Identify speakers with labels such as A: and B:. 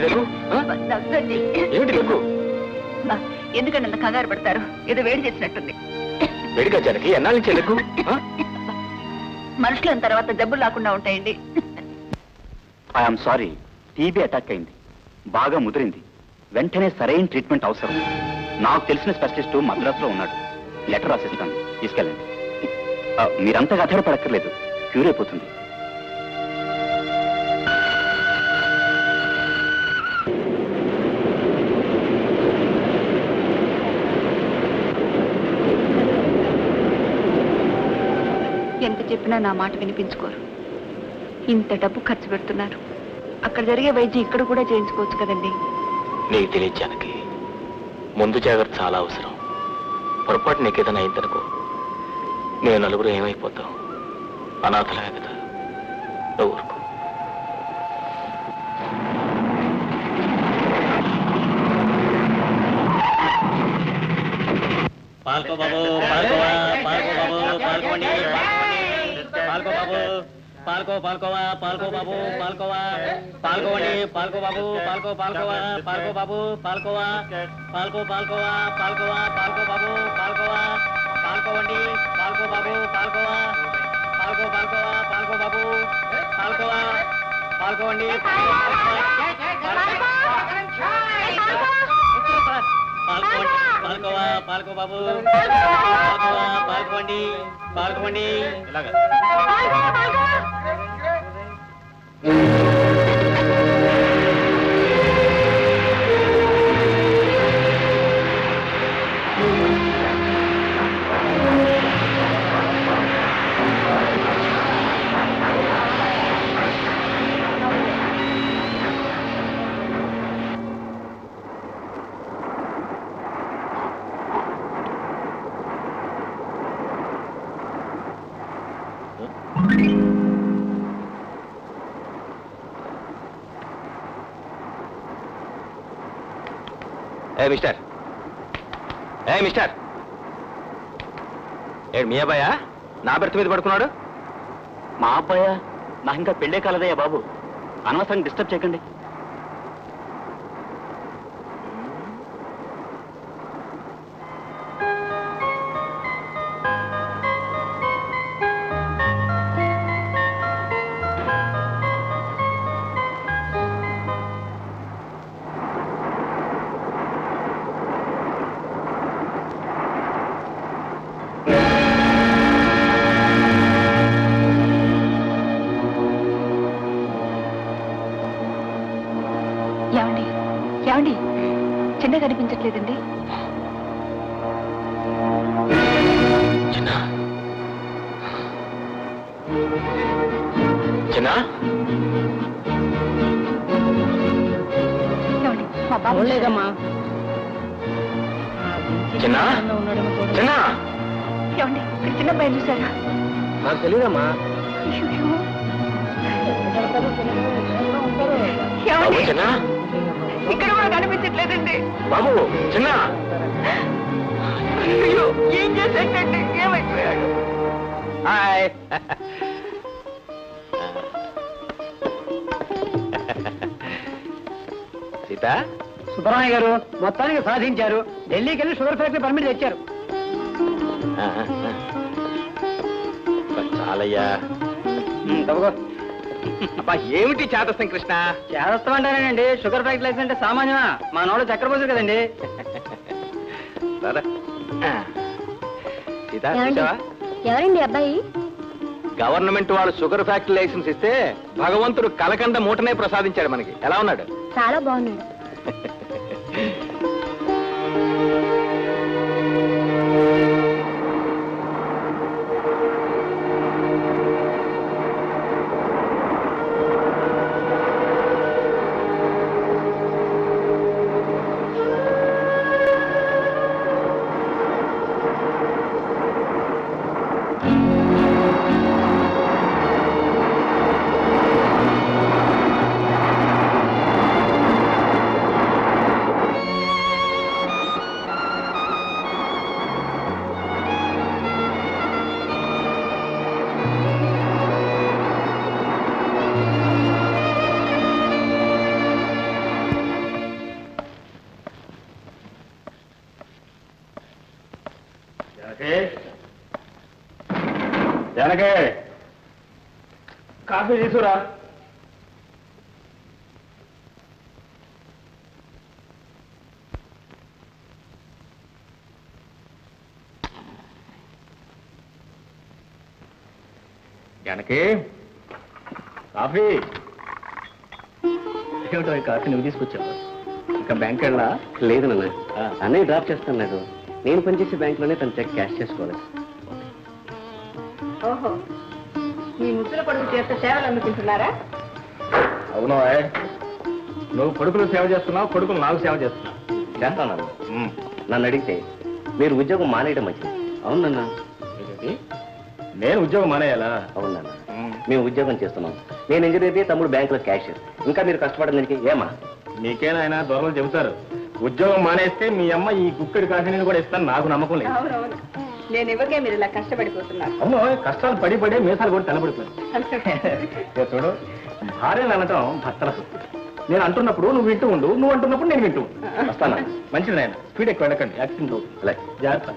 A: దగ్గు? ఏమిటి దగ్గు?
B: ఎందుకంటే అంత కంగారు పడతారు? ఏదో వేడి చేసినట్టుంది.
A: వేడిగా జనకి ఎన్నాళ్ళ నుంచి దగ్గు?
B: మనుషుల తర్వాత జబ్బులు రాకుండా ఉంటాయండి.
C: ఐఎమ్ సారీ, టీబీ అటాక్ అయింది, బాగా ముదిరింది, వెంటనే సరైన ట్రీట్మెంట్ అవసరం. నాకు తెలిసిన స్పెషలిస్టు మద్రాసులో ఉన్నాడు, లెటర్ రాసిస్తాను, తీసుకెళ్ళండి. మీరంతగా అధైర్యపడక్కర్లేదు, క్యూర్ అయిపోతుంది.
B: ఎంత చెప్పినా నా మాట వినిపించుకోరు. ఇంత డబ్బు ఖర్చు పెడుతున్నారు, అక్కడ జరిగే వైద్యం ఇక్కడ కూడా చేయించుకోవచ్చు కదండి.
A: నీకు తెలియదు జానకి, ముందు జాగ్రత్త చాలా అవసరం. పొరపాటు నీకేదైనా అయిందనుకో, నేను నలుగురు ఏమైపోతాం? అనాథలే కదా. నువ్వు ఊరుకో.
D: పాల్కో బాబు, పాల్కోవా, పాల్కో బాబు, పాల్కోండి, పాల్కో బాబు, పాల్కో, పాల్కోవా, పాల్కో బాబు, పాల్కోవా, పాల్కోండి, పాల్కో బాబు, పాల్కో, పాల్కోవా, పాల్కో బాబు, పాల్కోవా, పాల్కో, పాల్కోవా, పాల్కోవా, పాల్కో బాబు, పాల్కోవా, పాల్కోండి, పాల్కో బాబు, పాల్కోవా, పాల్కో, పాల్కోవా, పాల్కో బాబు, పాల్కోవా, పాల్కోండి, పాల్కోవా, పాల్కో బాబు, పాల్కోవా, పాల్కోండి, పాల్కోండి. ఇలాగా
A: మిస్టర్, మిస్టర్, ఏడు మీ అబ్బాయా నా బెర్త్ మీద పడుకున్నాడు?
C: మా అబ్బాయా? నాకు ఇంకా పెళ్ళే కాలేదయ్యా బాబు, అనవసరంగా డిస్టర్బ్ చేయకండి.
B: ఏమండి, చిన్న కనిపించట్లేదండి.
A: చిన్న, చిన్న,
B: ఏమండి, మా బాబు లేదమ్మా.
A: చిన్న, చిన్న,
B: ఏమండి, చిన్న పైన చూసారా?
A: నాకు తెలియదమ్మా. చిన్న,
B: ఇక్కడ కూడా కనిపించట్లేదండి.
A: బాబు, చిన్న,
B: అయ్యో, ఏం చేసేటండి? ఏమైపోయాడు?
A: హాయ్. సీత,
E: సుబ్బరామయ్య గారు మొత్తానికి సాధించారు. ఢిల్లీకి వెళ్ళి షుగర్ ఫ్యాక్టరీ పర్మిట్ తెచ్చారు.
A: చాలయ్యా. అబ్బా, ఏమిటి చేతస్థం కృష్ణ?
E: చేదస్తం అంటారేనండి, షుగర్ ఫ్యాక్టరీ లైసెన్స్ అంటే సామాన్యమా? మా నోడు చక్కెర పోసారు కదండి.
A: సీత, చూసావా?
F: ఎవరండి అబ్బాయి?
A: గవర్నమెంట్ వాళ్ళు షుగర్ ఫ్యాక్టరీ లైసెన్స్ ఇస్తే భగవంతుడు కలకండ మూటనే ప్రసాదించాడు మనకి. ఎలా ఉన్నాడు?
F: చాలా బాగున్నాడు.
A: జానకే కాఫీ తీసుకురా. జానకి కాఫీ. ఏమిటో ఈ కాఫీ నువ్వు తీసుకొచ్చావు? ఇంకా బ్యాంక్ వెళ్ళా?
G: లేదు నాన్న, అన్నయ్య డ్రాప్ చేస్తాను. నేను పనిచేసే బ్యాంకులోనే తన చెక్ క్యాష్ చేసుకోవాలి.
B: ఓహో, మీ ముద్దుల కొడుకు చేస్తే సేవలు అందుకుంటున్నారా?
A: అవును, నువ్వు కొడుకులు సేవ చేస్తున్నావు, కొడుకులు నాకు సేవ చేస్తున్నావు.
G: చేస్తాను. నన్ను అడిగితే మీరు ఉద్యోగం మానేయడం మంచిది. అవునన్నా.
A: నేను ఉద్యోగం మానేయాలా?
G: అవునన్నా, మేము ఉద్యోగం చేస్తున్నాం. నేను ఇంజనీర్, తమ్ముడు బ్యాంకులో క్యాషియర్. ఇంకా మీరు కష్టపడడానికి ఏమా?
A: మీకేనా దొరలు చెబుతారు. ఉద్యోగం మానేస్తే మీ అమ్మ ఈ కుక్కడి కాఫీని కూడా ఇస్తాను, నాకు నమ్మకం లేదు.
B: అవునవును, నేను ఇవ్వకే మీరు ఇలా కష్టపడిపోతున్నారు.
A: అవును, కష్టాలు పడి పడే మీసాలు కూడా తెల్లబడిపోయాను. చూడు, భార్యలు అనటం భర్తల సొత్తు. నేను అంటున్నప్పుడు నువ్వు వింటూ ఉండు, నువ్వు అంటున్నప్పుడు నేను వింటూ ఉండు. వస్తాను. మంచిది నాయన, స్పీడ్ ఎక్కువ వెళ్ళకండి, యాక్సిడెంట్ అవుతుంది.
G: అలాగే.
A: జాగ్రత్త.